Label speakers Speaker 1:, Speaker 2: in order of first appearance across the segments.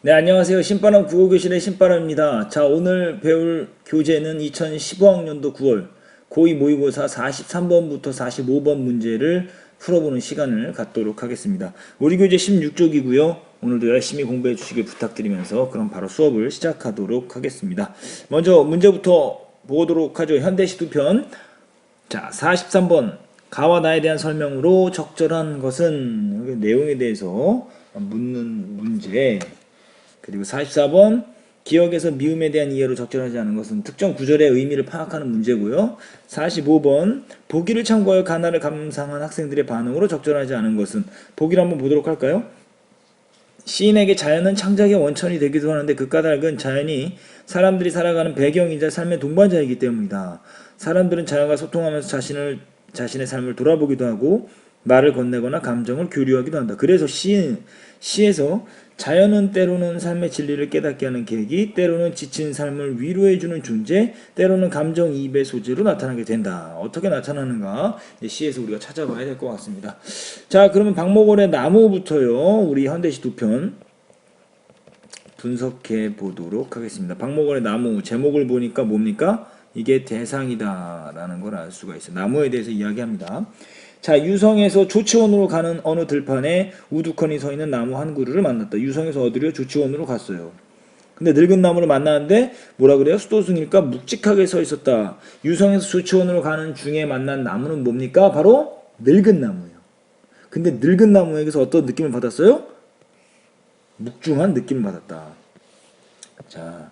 Speaker 1: 네, 안녕하세요. 신바람 국어교실의 신바람입니다. 자, 오늘 배울 교재는 2015학년도 9월 고2 모의고사 43번부터 45번 문제를 풀어보는 시간을 갖도록 하겠습니다. 우리 교재 16쪽이고요. 오늘도 열심히 공부해 주시길 부탁드리면서 그럼 바로 수업을 시작하도록 하겠습니다. 먼저 문제부터 보도록 하죠. 현대시 두 편. 자, 43번. 가와 나에 대한 설명으로 적절한 것은 내용에 대해서 묻는 문제. 그리고 44번 기억에서 미음에 대한 이해로 적절하지 않은 것은 특정 구절의 의미를 파악하는 문제고요. 45번 보기를 참고하여 가나를 감상한 학생들의 반응으로 적절하지 않은 것은 보기를 한번 보도록 할까요? 시인에게 자연은 창작의 원천이 되기도 하는데 그 까닭은 자연이 사람들이 살아가는 배경이자 삶의 동반자이기 때문이다. 사람들은 자연과 소통하면서 자신의 삶을 돌아보기도 하고 말을 건네거나 감정을 교류하기도 한다. 그래서 시에서 자연은 때로는 삶의 진리를 깨닫게 하는 계기, 때로는 지친 삶을 위로해주는 존재, 때로는 감정이입의 소재로 나타나게 된다. 어떻게 나타나는가 시에서 우리가 찾아봐야 될 것 같습니다. 자, 그러면 박목월의 나무부터요. 우리 현대시 두 편 분석해 보도록 하겠습니다. 박목월의 나무 제목을 보니까 뭡니까? 이게 대상이다 라는 걸 알 수가 있어요. 나무에 대해서 이야기합니다. 자, 유성에서 조치원으로 가는 어느 들판에 우두커니 서 있는 나무 한 그루를 만났다. 유성에서 어디로? 조치원으로 갔어요. 근데 늙은 나무를 만나는데 뭐라 그래요? 수도승일까 묵직하게 서 있었다. 유성에서 조치원으로 가는 중에 만난 나무는 뭡니까? 바로 늙은 나무예요. 근데 늙은 나무에게서 어떤 느낌을 받았어요? 묵중한 느낌을 받았다. 자,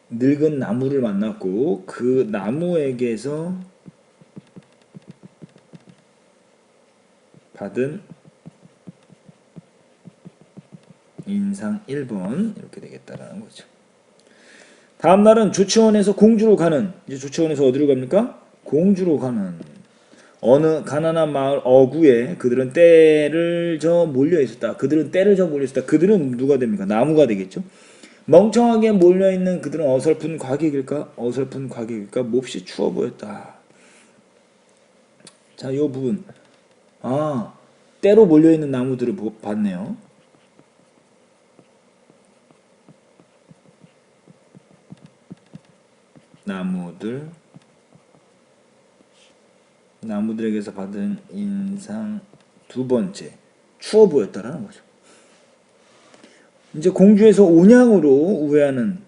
Speaker 1: 늙은 나무를 만났고 그 나무에게서 받은 인상 1번 이렇게 되겠다라는 거죠. 다음 날은 조치원에서 공주로 가는, 이제 조치원에서 어디로 갑니까? 공주로 가는 어느 가난한 마을 어구에 그들은 때를 저 몰려 있었다. 그들은 때를 저 몰려 있었다. 그들은 누가 됩니까? 나무가 되겠죠. 멍청하게 몰려있는 그들은 어설픈 과객일까? 어설픈 과객일까? 몹시 추워 보였다. 자, 이 부분. 아, 때로 몰려있는 나무들을 봤네요. 나무들에게서 받은 인상 두 번째. 추워 보였다라는 거죠. 이제 공주에서 온양으로 우회하는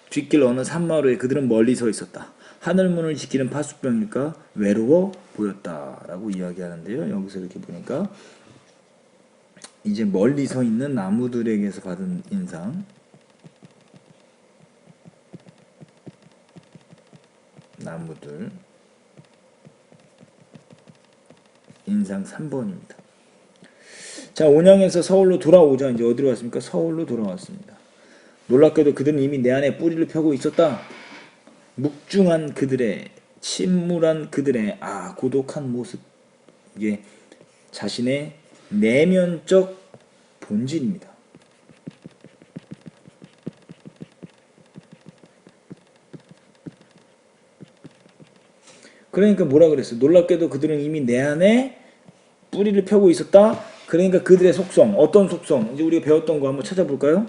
Speaker 1: 뒷길 어느 산마루에 그들은 멀리 서 있었다. 하늘문을 지키는 파수병일까 외로워 보였다라고 이야기하는데요. 여기서 이렇게 보니까 이제 멀리 서 있는 나무들에게서 받은 인상, 나무들 인상 3번입니다. 자, 온양에서 서울로 돌아오자 이제 어디로 왔습니까? 서울로 돌아왔습니다. 놀랍게도 그들은 이미 내 안에 뿌리를 펴고 있었다. 묵중한 그들의, 침울한 그들의 고독한 모습, 이게 자신의 내면적 본질입니다. 그러니까 뭐라 그랬어요? 놀랍게도 그들은 이미 내 안에 뿌리를 펴고 있었다. 그러니까 그들의 속성, 어떤 속성? 이제 우리가 배웠던 거 한번 찾아볼까요?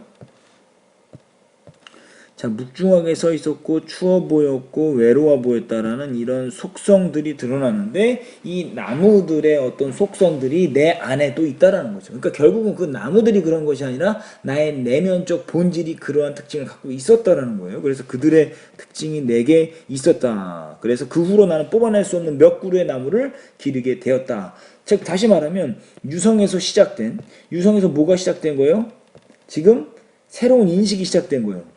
Speaker 1: 자, 묵중하게 서 있었고 추워 보였고 외로워 보였다라는 이런 속성들이 드러나는데 이 나무들의 어떤 속성들이 내 안에도 있다라는 거죠. 그러니까 결국은 그 나무들이 그런 것이 아니라 나의 내면적 본질이 그러한 특징을 갖고 있었다라는 거예요. 그래서 그들의 특징이 내게 있었다. 그래서 그 후로 나는 뽑아낼 수 없는 몇 그루의 나무를 기르게 되었다. 즉 다시 말하면 유성에서 뭐가 시작된 거예요? 지금 새로운 인식이 시작된 거예요.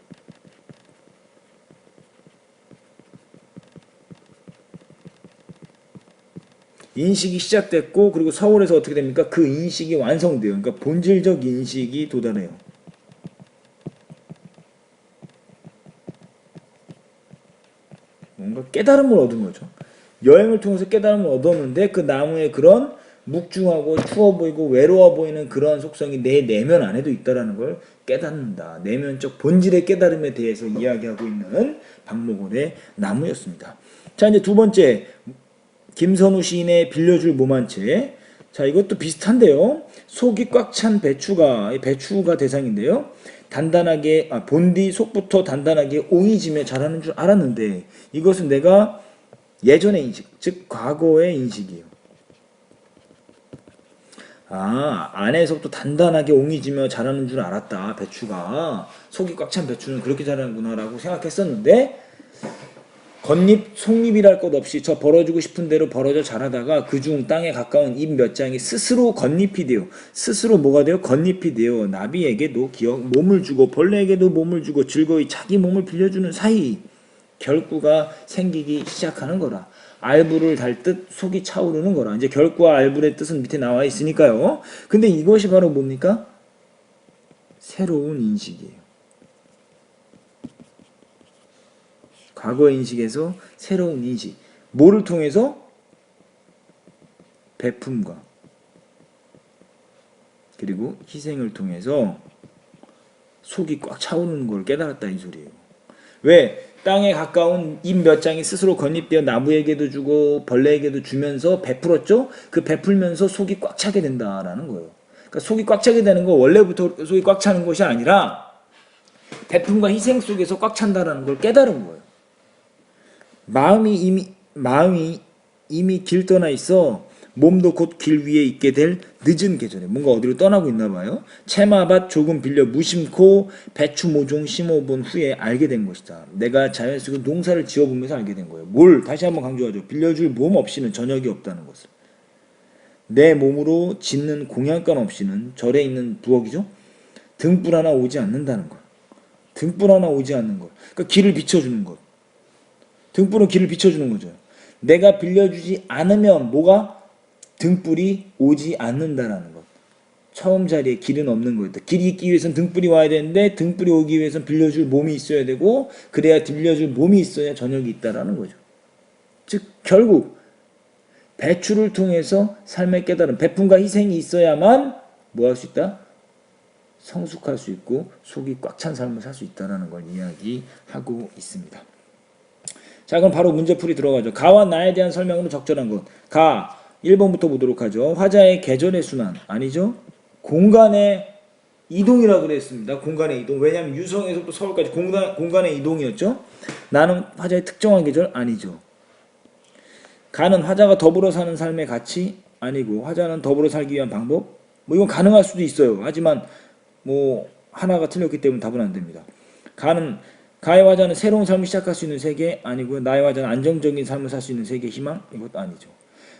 Speaker 1: 인식이 시작됐고 그리고 서울에서 어떻게 됩니까? 그 인식이 완성돼요. 그러니까 본질적 인식이 도달해요. 뭔가 깨달음을 얻은 거죠. 여행을 통해서 깨달음을 얻었는데 그 나무의 그런 묵중하고 추워 보이고 외로워 보이는 그런 속성이 내 내면 안에도 있다는 걸 깨닫는다. 내면적 본질의 깨달음에 대해서 이야기하고 있는 박목월의 나무였습니다. 자, 이제 두 번째 김선우 시인의 빌려줄 몸 한 채. 자, 이것도 비슷한데요. 속이 꽉 찬 배추가 대상인데요. 단단하게, 본디 속부터 단단하게 옹이지며 자라는 줄 알았는데, 이것은 내가 예전의 인식, 즉 과거의 인식이에요. 안에서부터 단단하게 옹이지며 자라는 줄 알았다. 배추가 속이 꽉 찬 배추는 그렇게 자라는구나라고 생각했었는데, 겉잎, 속잎이랄 것 없이 저 벌어주고 싶은 대로 벌어져 자라다가 그중 땅에 가까운 잎 몇 장이 스스로 겉잎이 되어, 스스로 뭐가 되어? 겉잎이 되어 나비에게도 몸을 주고 벌레에게도 몸을 주고 즐거이 자기 몸을 빌려주는 사이 결구가 생기기 시작하는 거라. 알부를 달 듯 속이 차오르는 거라. 이제 결구와 알부의 뜻은 밑에 나와 있으니까요. 근데 이것이 바로 뭡니까? 새로운 인식이에요. 과거의 인식에서 새로운 인식. 뭐를 통해서? 베품과 그리고 희생을 통해서 속이 꽉 차오르는 걸 깨달았다 이 소리예요. 왜? 땅에 가까운 잎 몇 장이 스스로 건립되어 나무에게도 주고 벌레에게도 주면서 베풀었죠? 그 베풀면서 속이 꽉 차게 된다라는 거예요. 그러니까 속이 꽉 차게 되는 거 원래부터 속이 꽉 차는 것이 아니라 베품과 희생 속에서 꽉 찬다라는 걸 깨달은 거예요. 마음이 이미 길 떠나 있어 몸도 곧 길 위에 있게 될 늦은 계절에 뭔가 어디로 떠나고 있나 봐요. 채마밭 조금 빌려 무심코 배추 모종 심어본 후에 알게 된 것이다. 내가 자연 속에 농사를 지어보면서 알게 된 거예요. 뭘 다시 한번 강조하죠. 빌려줄 몸 없이는 저녁이 없다는 것을. 내 몸으로 짓는 공양간 없이는 절에 있는 부엌이죠. 등불 하나 오지 않는다는 것. 등불 하나 오지 않는 것. 그러니까 길을 비춰주는 것. 등불은 길을 비춰주는 거죠. 내가 빌려주지 않으면 뭐가? 등불이 오지 않는다라는 것. 처음 자리에 길은 없는 거예요. 길이 있기 위해서는 등불이 와야 되는데 등불이 오기 위해서는 빌려줄 몸이 있어야 되고 그래야 빌려줄 몸이 있어야 저녁이 있다라는 거죠. 즉 결국 배추를 통해서 삶의 깨달음, 베품과 희생이 있어야만 뭐 할 수 있다? 성숙할 수 있고 속이 꽉 찬 삶을 살 수 있다는 걸 이야기하고 있습니다. 자, 그럼 바로 문제풀이 들어가죠. 가와 나에 대한 설명으로 적절한 것. 가 1번부터 보도록 하죠. 화자의 계절의 순환 아니죠? 공간의 이동이라고 그랬습니다. 공간의 이동. 왜냐하면 유성에서부터 서울까지 공간의 이동이었죠. 나는 화자의 특정한 계절 아니죠. 가는 화자가 더불어 사는 삶의 가치 아니고 화자는 더불어 살기 위한 방법. 뭐 이건 가능할 수도 있어요. 하지만 뭐 하나가 틀렸기 때문에 답은 안 됩니다. 가의 화자는 새로운 삶을 시작할 수 있는 세계 아니고요. 나의 화자는 안정적인 삶을 살 수 있는 세계 희망 이것도 아니죠.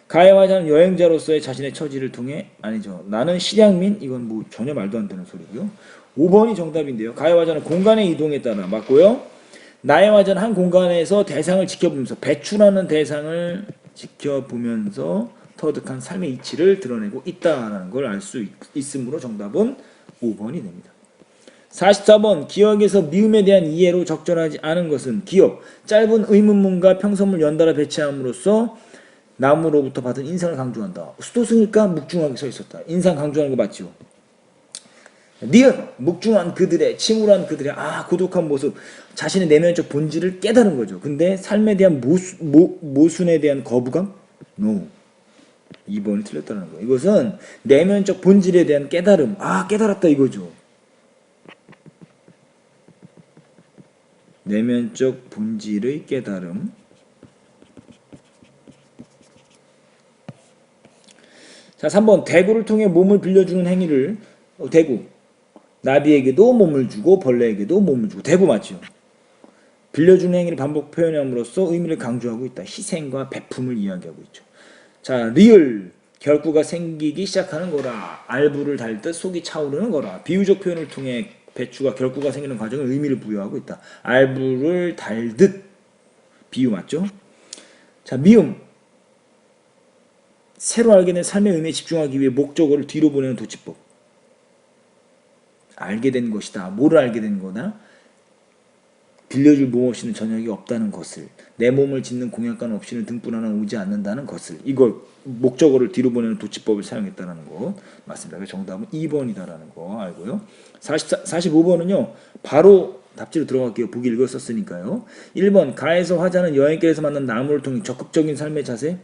Speaker 1: 가의 화자는 여행자로서의 자신의 처지를 통해 아니죠. 나는 실향민 이건 뭐 전혀 말도 안 되는 소리고요. 5번이 정답인데요. 가의 화자는 공간의 이동에 따라 맞고요. 나의 화자는 한 공간에서 대상을 지켜보면서 배추라는 대상을 지켜보면서 터득한 삶의 이치를 드러내고 있다는 걸 알 수 있으므로 정답은 5번이 됩니다. 44번 기억에서 미음에 대한 이해로 적절하지 않은 것은 기억 짧은 의문문과 평서문을 연달아 배치함으로써 나무로부터 받은 인상을 강조한다. 수도승일까? 묵중하게 서 있었다. 인상 강조하는 거 맞죠? 니은 묵중한 그들의 침울한 그들의 고독한 모습 자신의 내면적 본질을 깨달은 거죠. 근데 삶에 대한 모순에 대한 거부감? No. 2번이 틀렸다는 거예요. 이것은 내면적 본질에 대한 깨달음. 깨달았다 이거죠. 내면적 본질의 깨달음. 자, 3번 대구를 통해 몸을 빌려주는 행위를 대구 나비에게도 몸을 주고 벌레에게도 몸을 주고 대구 맞죠? 빌려주는 행위를 반복 표현함으로써 의미를 강조하고 있다. 희생과 베품을 이야기하고 있죠. 자, 리을 결구가 생기기 시작하는 거라. 알부를 달 듯 속이 차오르는 거라. 비유적 표현을 통해 배추가 결구가 생기는 과정을 의미를 부여하고 있다. 알부를 달 듯 비유 맞죠? 자, 미음 새로 알게 된 삶의 의미에 집중하기 위해 목적어를 뒤로 보내는 도치법. 알게 된 것이다. 뭐를 알게 된 거나 빌려줄 몸 없이는 저녁이 없다는 것을 내 몸을 짓는 공약관 없이는 등불 하나 오지 않는다는 것을 이걸 목적어를 뒤로 보내는 도치법을 사용했다는 거 맞습니다. 정답은 2번이다라는 거 알고요. 45번은요. 바로 답지로 들어갈게요. 보기 읽었었으니까요. 1번 가에서 화자는 여행길에서 만난 나무를 통해 적극적인 삶의 자세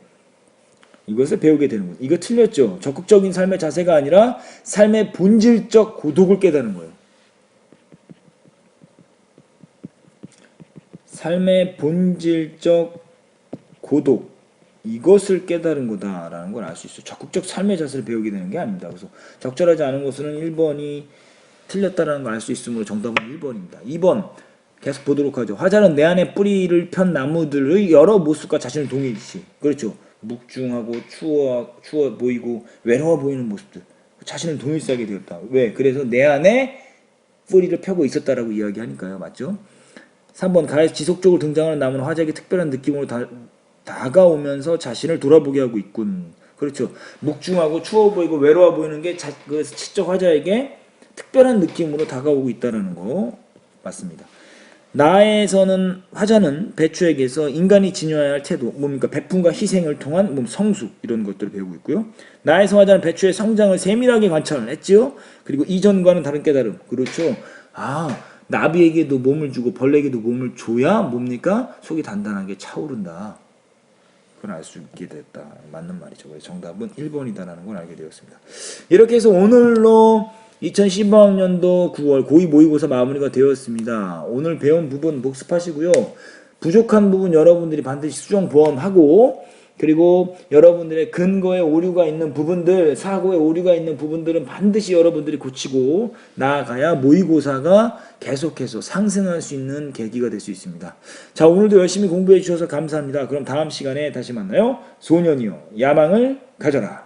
Speaker 1: 이것을 배우게 되는 거예요. 이거 틀렸죠? 적극적인 삶의 자세가 아니라 삶의 본질적 고독을 깨닫는 거예요. 삶의 본질적 고독, 이것을 깨달은 거다라는 걸 알 수 있어요. 적극적 삶의 자세를 배우게 되는 게 아닙니다. 그래서 적절하지 않은 것은 1번이 틀렸다라는 걸 알 수 있으므로 정답은 1번입니다. 2번 계속 보도록 하죠. 화자는 내 안에 뿌리를 편 나무들의 여러 모습과 자신을 동일시. 그렇죠. 묵중하고 추워 보이고 외로워 보이는 모습들. 자신을 동일시하게 되었다. 왜? 그래서 내 안에 뿌리를 펴고 있었다라고 이야기하니까요. 맞죠? 3번 가에서 지속적으로 등장하는 나무는 화자에게 특별한 느낌으로 다가오면서 자신을 돌아보게 하고 있군. 그렇죠. 묵중하고 추워 보이고 외로워 보이는 게 그 시적 화자에게 특별한 느낌으로 다가오고 있다는 거 맞습니다. 나에서는 화자는 배추에게서 인간이 지녀야 할 태도, 뭡니까? 베품과 희생을 통한 성숙 이런 것들을 배우고 있고요. 나에서 화자는 배추의 성장을 세밀하게 관찰을 했지요. 그리고 이전과는 다른 깨달음. 그렇죠. 나비에게도 몸을 주고 벌레에게도 몸을 줘야 뭡니까? 속이 단단하게 차오른다. 그걸 알 수 있게 됐다. 맞는 말이죠. 그래서 정답은 1번이다라는 걸 알게 되었습니다. 이렇게 해서 오늘로 2015학년도 9월 고2 모의고사 마무리가 되었습니다. 오늘 배운 부분 복습하시고요. 부족한 부분 여러분들이 반드시 수정 보완하고, 그리고 여러분들의 근거에 오류가 있는 부분들, 사고에 오류가 있는 부분들은 반드시 여러분들이 고치고 나아가야 모의고사가 계속해서 상승할 수 있는 계기가 될 수 있습니다. 자, 오늘도 열심히 공부해 주셔서 감사합니다. 그럼 다음 시간에 다시 만나요. 소년이여 야망을 가져라.